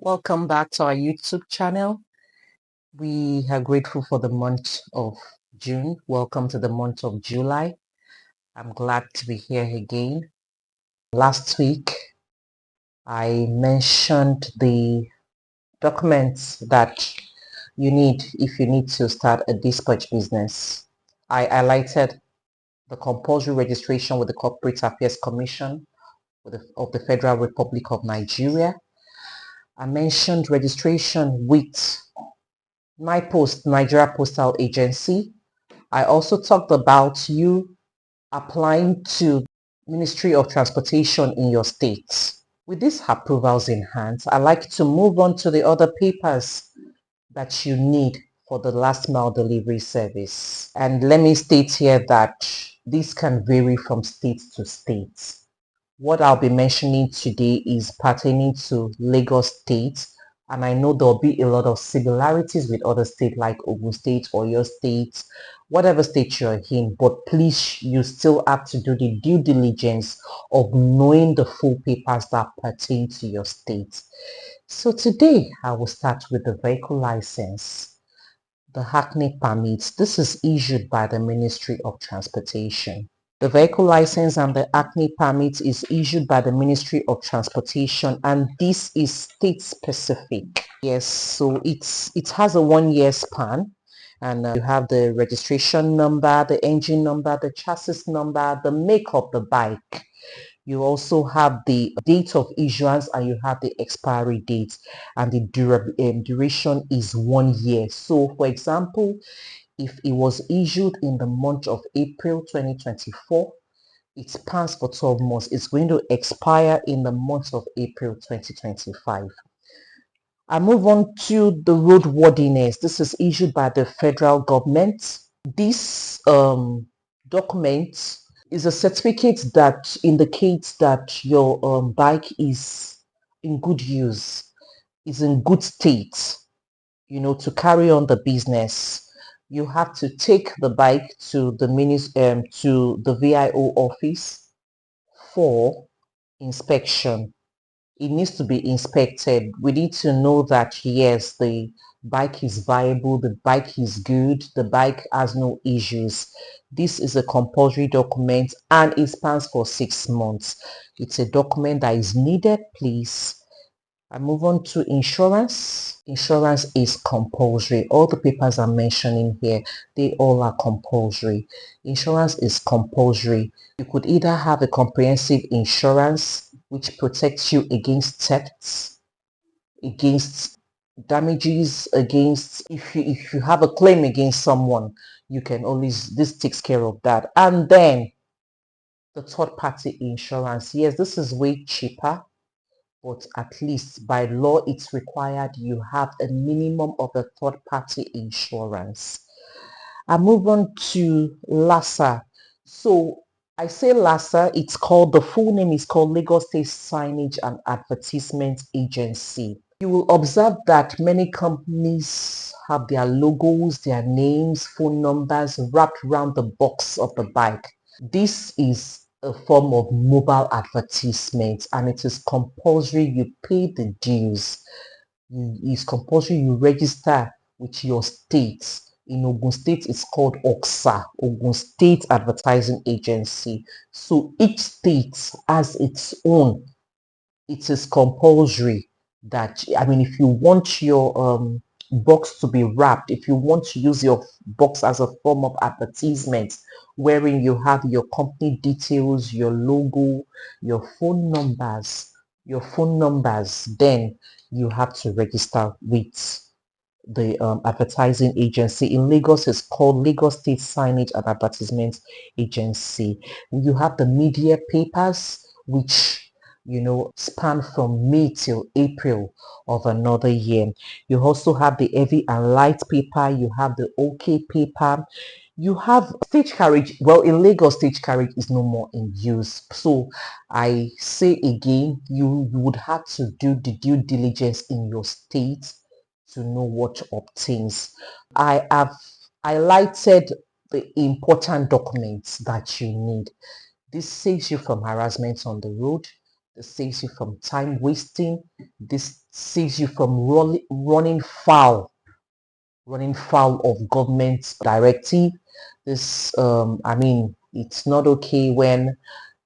Welcome back to our YouTube channel. We are grateful for the month of June. Welcome to the month of July. I'm glad to be here again. Last week, I mentioned the documents that you need if you need to start a dispatch business. I highlighted the compulsory registration with the Corporate Affairs Commission of the Federal Republic of Nigeria. I mentioned registration with NIPOST, Nigeria Postal Agency. I also talked about you applying to Ministry of Transportation in your state. With these approvals in hand, I'd like to move on to the other papers that you need for the last mile delivery service. And let me state here that this can vary from state to state. What I'll be mentioning today is pertaining to Lagos State, and I know there'll be a lot of similarities with other states like Ogun State or your state, whatever state you're in, but please, you still have to do the due diligence of knowing the full papers that pertain to your state. So today, I will start with the vehicle license. The Hackney permit. This is issued by the Ministry of Transportation. The vehicle license and the Hackney permit is issued by the Ministry of Transportation, and this is state specific. Yes, so it has a 1 year span, and you have the registration number, the engine number, the chassis number, the make of the bike. You also have the date of issuance and you have the expiry date, and the duration is 1 year. So for example, if it was issued in the month of April 2024, it spans for 12 months. It's going to expire in the month of April 2025. I move on to the roadworthiness. This is issued by the federal government. This document is a certificate that indicates that your bike is in good use, is in good state, to carry on the business. You have to take the bike to the to the VIO office for inspection. It needs to be inspected. We need to know that yes, the bike is viable, the bike is good, the bike has no issues. This is a compulsory document and it spans for 6 months. It's a document that is needed, please. I move on to insurance. Insurance is compulsory. All the papers I'm mentioning here, they all are compulsory. Insurance is compulsory. You could either have a comprehensive insurance, which protects you against thefts, against damages, against if you have a claim against someone, you can always, this takes care of that. And then the third party insurance. Yes, this is way cheaper, but at least by law it's required you have a minimum of a third-party insurance. I move on to LASA. So I say LASA, it's called, the full name is called Lagos State Signage and Advertisement Agency. You will observe that many companies have their logos, their names, phone numbers wrapped around the box of the bike. This is a form of mobile advertisement, and it is compulsory you pay the dues. It's compulsory you register with your state. In Ogun State, it's called OXA, Ogun State Advertising Agency. So each state has its own. It is compulsory that, I mean, if you want your box to be wrapped, if you want to use your box as a form of advertisement, wherein you have your company details, your logo, your phone numbers, then you have to register with the advertising agency. In Lagos, it's called Lagos State Signage and Advertisement Agency. You have the media papers, which span from May till April of another year. You also have the heavy and light paper. You have the OK paper. You have stage carriage. Well, in Lagos, stage carriage is no more in use. So I say again, you would have to do the due diligence in your state to know what obtains. I have highlighted the important documents that you need. This saves you from harassment on the road. This saves you from time wasting. This saves you from running foul of government directive. This, I mean, it's not okay when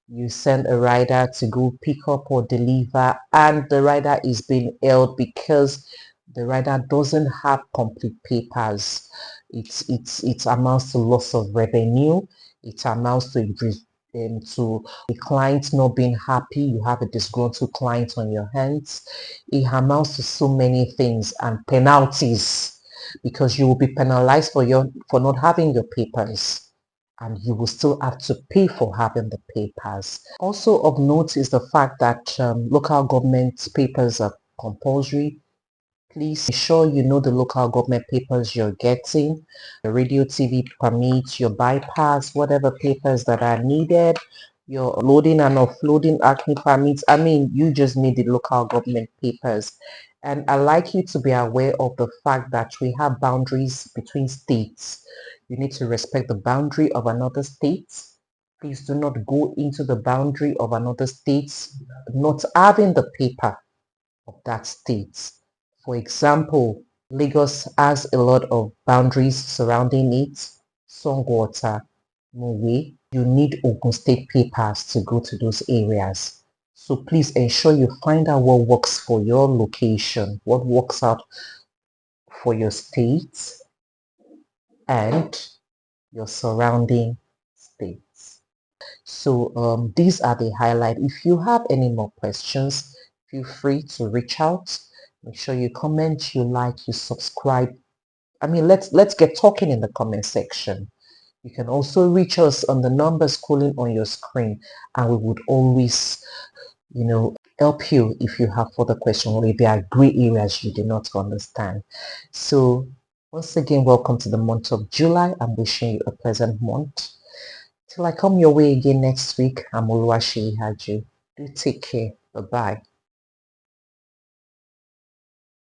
you send a rider to go pick up or deliver and the rider is being held because the rider doesn't have complete papers. It amounts to loss of revenue. It amounts to a client not being happy. You have a disgruntled client on your hands. It amounts to so many things and penalties because you will be penalized for not having your papers and you will still have to pay for having the papers. Also of note is the fact that local government papers are compulsory. Please be sure you know the local government papers you're getting, your radio TV permit, your bypass, whatever papers that are needed, your loading and offloading acne permits. I mean, you just need the local government papers. And I'd like you to be aware of the fact that we have boundaries between states. You need to respect the boundary of another state. Please do not go into the boundary of another state not having the paper of that state. For example, Lagos has a lot of boundaries surrounding it. Songwater, Mowe, you need Ogun State papers to go to those areas. So please ensure you find out what works for your location, what works out for your state and your surrounding states. So these are the highlight. If you have any more questions, feel free to reach out. Make sure you comment, you like, you subscribe. I mean, let's get talking in the comment section. You can also reach us on the number scrolling on your screen, and we would always, help you if you have further questions or if there are gray areas you do not understand. So once again, welcome to the month of July. I'm wishing you a pleasant month. Till I come your way again next week, I'm Oluwaseyi Haji. Do take care. Bye-bye.